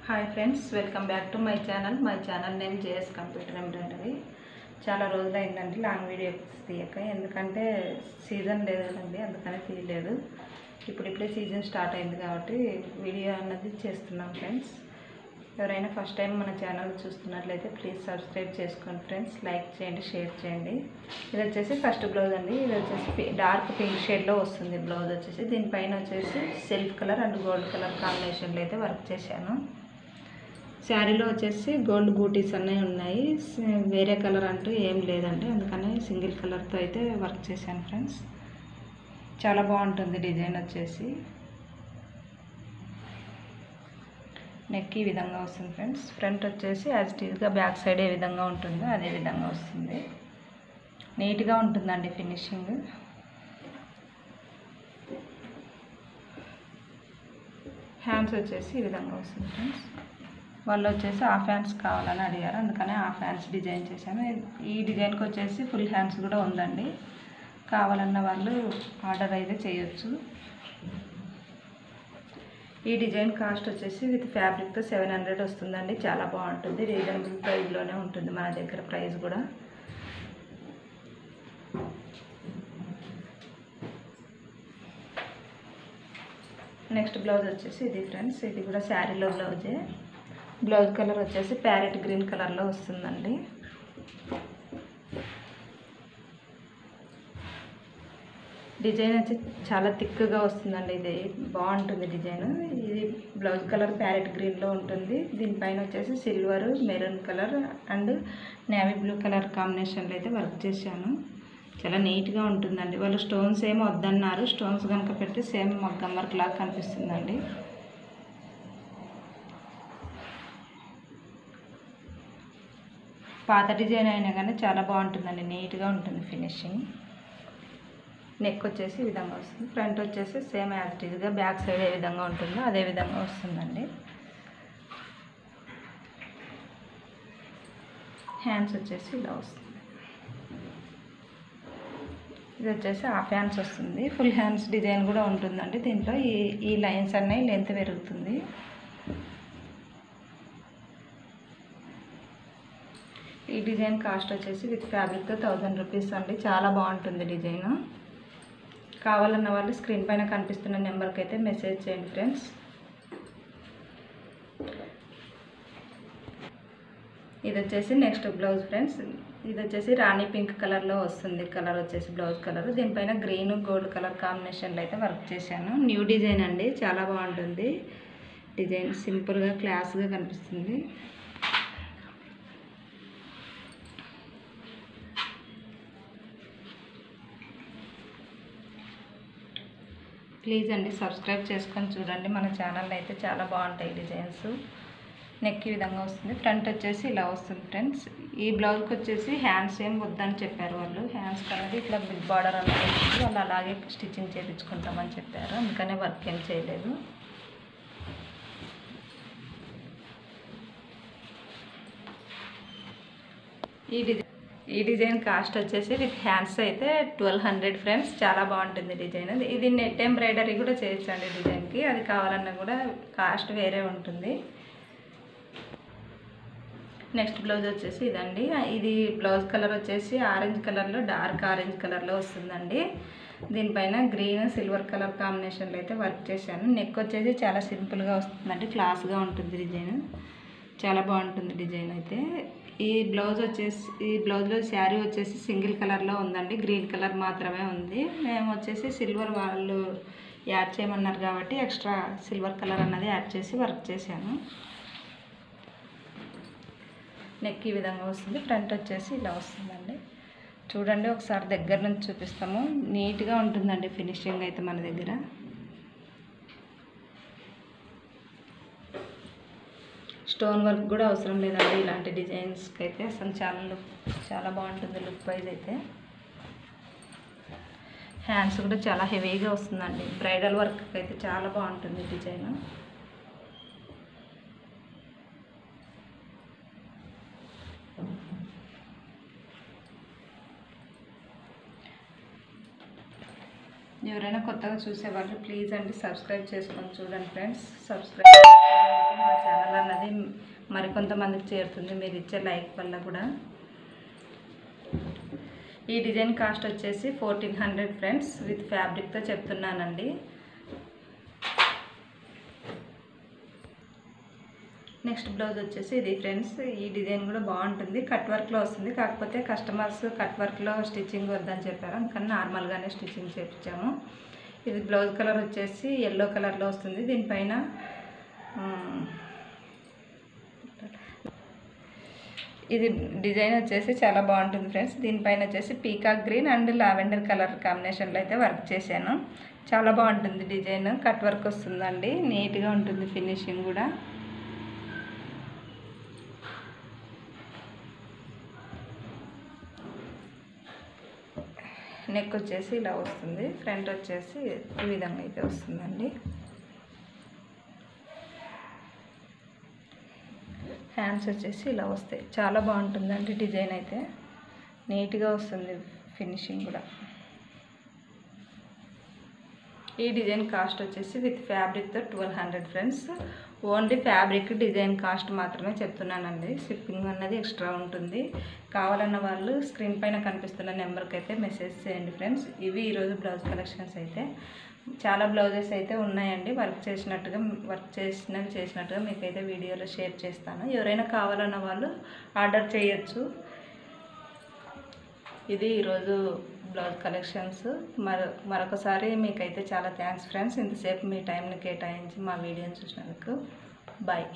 Hi friends, welcome back to my channel. My channel name JS computer embroidery. చాలా రోజులు అయిందండి long videos తీయక, ఎందుకంటే season లేదు కదండి, అందుకని తీయలేదు. ఇప్పుడిప్పుడే సీజన్ స్టార్ట్ అయింది కాబట్టి వీడియో అన్నది చేస్తున్నాం ఫ్రెండ్స్. ఎవరైనా ఫస్ట్ టైం మన ఛానల్ చూస్తున్నట్లయితే ప్లీజ్ సబ్స్క్రైబ్ చేసుకోండి ఫ్రెండ్స్. లైక్ చేయండి, షేర్ చేయండి. ఇది వచ్చేసి ఫస్ట్ బ్లౌజ్ అండి. ఇది వచ్చేసి డార్క్ పింక్ షేడ్లో వస్తుంది బ్లౌజ్ వచ్చేసి. దీనిపైన వచ్చేసి self colour and gold colour కాంబినేషన్లో అయితే వర్క్ చేశాను. శారీలో వచ్చేసి గోల్డ్ బూటీస్ అన్నీ ఉన్నాయి, వేరే కలర్ అంటూ ఏం లేదండి, అందుకని సింగిల్ కలర్తో అయితే వర్క్ చేశాను ఫ్రెండ్స్. చాలా బాగుంటుంది డిజైన్ వచ్చేసి. నెక్ ఈ విధంగా వస్తుంది ఫ్రెండ్స్. ఫ్రంట్ వచ్చేసి యాజ్ ఇట్ ఈజ్గా బ్యాక్ సైడ్ ఏ విధంగా ఉంటుందో అదే విధంగా వస్తుంది. నీట్గా ఉంటుందండి ఫినిషింగ్. హ్యాండ్స్ వచ్చేసి ఈ విధంగా వస్తుంది ఫ్రెండ్స్. వాళ్ళు వచ్చేసి హాఫ్ హ్యాండ్స్ కావాలని అడిగారు, అందుకనే హాఫ్ హ్యాండ్స్ డిజైన్ చేశాను. ఈ డిజైన్కి వచ్చేసి ఫుల్ హ్యాండ్స్ కూడా ఉందండి, కావాలన్న వాళ్ళు ఆర్డర్ అయితే చేయొచ్చు. ఈ డిజైన్ కాస్ట్ వచ్చేసి విత్ ఫ్యాబ్రిక్తో 700 వస్తుందండి. చాలా బాగుంటుంది, రీజనబుల్ ప్రైస్లోనే ఉంటుంది మన దగ్గర ప్రైస్ కూడా. నెక్స్ట్ బ్లౌజ్ వచ్చేసి ఇది ఫ్రెండ్స్. ఇది కూడా శారీలో బ్లౌజే. బ్లౌజ్ కలర్ వచ్చేసి ప్యారెట్ గ్రీన్ కలర్లో వస్తుందండి. డిజైన్ వచ్చి చాలా థిక్గా వస్తుందండి. ఇది బాగుంటుంది డిజైన్. ఇది బ్లౌజ్ కలర్ ప్యారెట్ గ్రీన్లో ఉంటుంది. దీనిపైన వచ్చేసి silver, maroon colour and navy blue colour కాంబినేషన్లో అయితే వర్క్ చేశాను. చాలా నీట్గా ఉంటుందండి. వాళ్ళు స్టోన్స్ ఏమో వద్దన్నారు, స్టోన్స్ కనుక పెడితే సేమ్ మగ్గం వర్క్ లాగా కనిపిస్తుందండి. పాత డిజైన్ అయినా కానీ చాలా బాగుంటుందండి, నీట్గా ఉంటుంది ఫినిషింగ్. నెక్ వచ్చేసి ఈ విధంగా వస్తుంది. ఫ్రంట్ వచ్చేసి సేమ్ యాజ్ ఇట్ ఈజ్గా బ్యాక్ సైడ్ ఏ విధంగా ఉంటుందో అదే విధంగా వస్తుందండి. హ్యాండ్స్ వచ్చేసి ఇలా వస్తుంది. ఇది వచ్చేసి హాఫ్ హ్యాండ్స్ వస్తుంది. ఫుల్ హ్యాండ్స్ డిజైన్ కూడా ఉంటుందండి. దీంట్లో ఈ లైన్స్ అన్నీ లెంత్ పెరుగుతుంది. ఈ డిజైన్ కాస్ట్ వచ్చేసి విత్ ఫ్యాబ్రిక్తో 1000 రూపీస్ అండి. చాలా బాగుంటుంది డిజైన్. కావాలన్న వాళ్ళు స్క్రీన్ పైన కనిపిస్తున్న నెంబర్కి అయితే మెసేజ్ చేయండి ఫ్రెండ్స్. ఇది వచ్చేసి నెక్స్ట్ బ్లౌజ్ ఫ్రెండ్స్. ఇది వచ్చేసి రాణి పింక్ కలర్లో వస్తుంది. కలర్ వచ్చేసి బ్లౌజ్ కలర్. దీనిపైన గ్రీన్ గోల్డ్ కలర్ కాంబినేషన్లో అయితే వర్క్ చేశాను. న్యూ డిజైన్ అండి, చాలా బాగుంటుంది డిజైన్. సింపుల్గా క్లాస్గా కనిపిస్తుంది. ప్లీజ్ అండి సబ్స్క్రైబ్ చేసుకొని చూడండి మన ఛానల్లో అయితే చాలా బాగుంటాయి డిజైన్స్. నెక్ ఈ విధంగా వస్తుంది. ఫ్రంట్ వచ్చేసి ఇలా వస్తుంది ఫ్రెండ్స్. ఈ బ్లౌజ్కి వచ్చేసి హ్యాండ్స్ ఏం వద్దని చెప్పారు వాళ్ళు. హ్యాండ్స్ అనేది ఇట్లా బిగ్ బార్డర్ అనేది వచ్చింది, వాళ్ళు అలాగే స్టిచ్చింగ్ చేయించుకుంటామని చెప్పారు, అందుకనే వర్క్ ఏం చేయలేదు. ఈ డిజైన్ కాస్ట్ వచ్చేసి విత్ హ్యాండ్స్ అయితే 1200 ఫ్రెండ్స్. చాలా బాగుంటుంది డిజైన్. ఇది నెట్ ఎంబ్రాయిడరీ కూడా చేయొచ్చండి డిజైన్కి, అది కావాలన్నా కూడా కాస్ట్ వేరే ఉంటుంది. నెక్స్ట్ బ్లౌజ్ వచ్చేసి ఇదండి. ఇది బ్లౌజ్ కలర్ వచ్చేసి ఆరెంజ్ కలర్లో, డార్క్ ఆరెంజ్ కలర్లో వస్తుందండి. దీనిపైన గ్రీన్ సిల్వర్ కలర్ కాంబినేషన్లో అయితే వర్క్ చేశాను. నెక్ వచ్చేసి చాలా సింపుల్గా వస్తుందండి, క్లాస్గా ఉంటుంది డిజైన్. చాలా బాగుంటుంది డిజైన్ అయితే. ఈ బ్లౌజ్లో శారీ వచ్చేసి సింగిల్ కలర్లో ఉందండి, గ్రీన్ కలర్ మాత్రమే ఉంది. మేము వచ్చేసి సిల్వర్ వాళ్ళు యాడ్ చేయమన్నారు కాబట్టి ఎక్స్ట్రా సిల్వర్ కలర్ అన్నది యాడ్ చేసి వర్క్ చేశాను. నెక్ ఈ విధంగా వస్తుంది. ఫ్రంట్ వచ్చేసి ఇలా వస్తుందండి. చూడండి ఒకసారి దగ్గర నుంచి చూపిస్తాము. నీట్గా ఉంటుందండి ఫినిషింగ్ అయితే మన దగ్గర. స్టోన్ వర్క్ కూడా అవసరం లేదండి ఇలాంటి డిజైన్స్కి అయితే. అసలు చాలా బాగుంటుంది లుక్ వైజ్ అయితే. హ్యాండ్స్ కూడా చాలా హెవీగా వస్తుందండి. బ్రైడల్ వర్క్ అయితే చాలా బాగుంటుంది డిజైన్. ఎవరైనా కొత్తగా చూసేవాళ్ళు ప్లీజ్ అండి సబ్స్క్రైబ్ చేసుకొని చూడండి ఫ్రెండ్స్. సబ్స్క్రైబ్ మా ఛానల్ అన్నది మరికొంతమందికి చేరుతుంది మీరు ఇచ్చే లైక్ వల్ల కూడా. ఈ డిజైన్ కాస్ట్ వచ్చేసి 1400 ఫ్రెండ్స్, విత్ ఫ్యాబ్రిక్తో చెప్తున్నానండి. నెక్స్ట్ బ్లౌజ్ వచ్చేసి ఇది ఫ్రెండ్స్. ఈ డిజైన్ కూడా బాగుంటుంది, కట్ వర్క్లో వస్తుంది. కాకపోతే కస్టమర్స్ కట్ వర్క్లో స్టిచ్చింగ్ వద్దని చెప్పారు, అందుకని నార్మల్గానే స్టిచ్చింగ్ చేయించాము. ఇది బ్లౌజ్ కలర్ వచ్చేసి ఎల్లో కలర్లో వస్తుంది. దీనిపైన ఇది డిజైన్ వచ్చేసి చాలా బాగుంటుంది ఫ్రెండ్స్. దీనిపైన వచ్చేసి peacock green and lavender colour కాంబినేషన్లో అయితే వర్క్ చేశాను. చాలా బాగుంటుంది డిజైన్, కట్ వర్క్ వస్తుందండి, నీట్గా ఉంటుంది ఫినిషింగ్ కూడా. నెక్ వచ్చేసి ఇలా వస్తుంది, ఫ్రంట్ వచ్చేసి ఈ విధంగా అయితే వస్తుందండి. హ్యాండ్స్ వచ్చేసి ఇలా వస్తాయి. చాలా బాగుంటుందండి డిజైన్ అయితే, నీట్గా వస్తుంది ఫినిషింగ్ కూడా. ఈ డిజైన్ కాస్ట్ వచ్చేసి విత్ ఫ్యాబ్రిక్తో 1200 friends. Only fabric design cost మాత్రమే చెప్తున్నానండి, షిప్పింగ్ అన్నది ఎక్స్ట్రా ఉంటుంది. కావాలన్న వాళ్ళు స్క్రీన్ పైన కనిపిస్తున్న నెంబర్కి అయితే మెసేజ్ చేయండి ఫ్రెండ్స్. ఇవి ఈరోజు బ్లౌజ్ కలెక్షన్స్ అయితే. చాలా బ్లౌజెస్ అయితే ఉన్నాయండి, వర్క్ చేసినట్టుగా మీకైతే వీడియోలో షేర్ చేస్తాను. ఎవరైనా కావాలన్న వాళ్ళు ఆర్డర్ చేయొచ్చు. ఇది ఈరోజు బ్లౌజ్ కలెక్షన్స్. మరొకసారి మీకైతే చాలా థ్యాంక్స్ ఫ్రెండ్స్, ఇంతసేపు మీ టైంని కేటాయించి మా వీడియోని చూసినందుకు. బాయ్.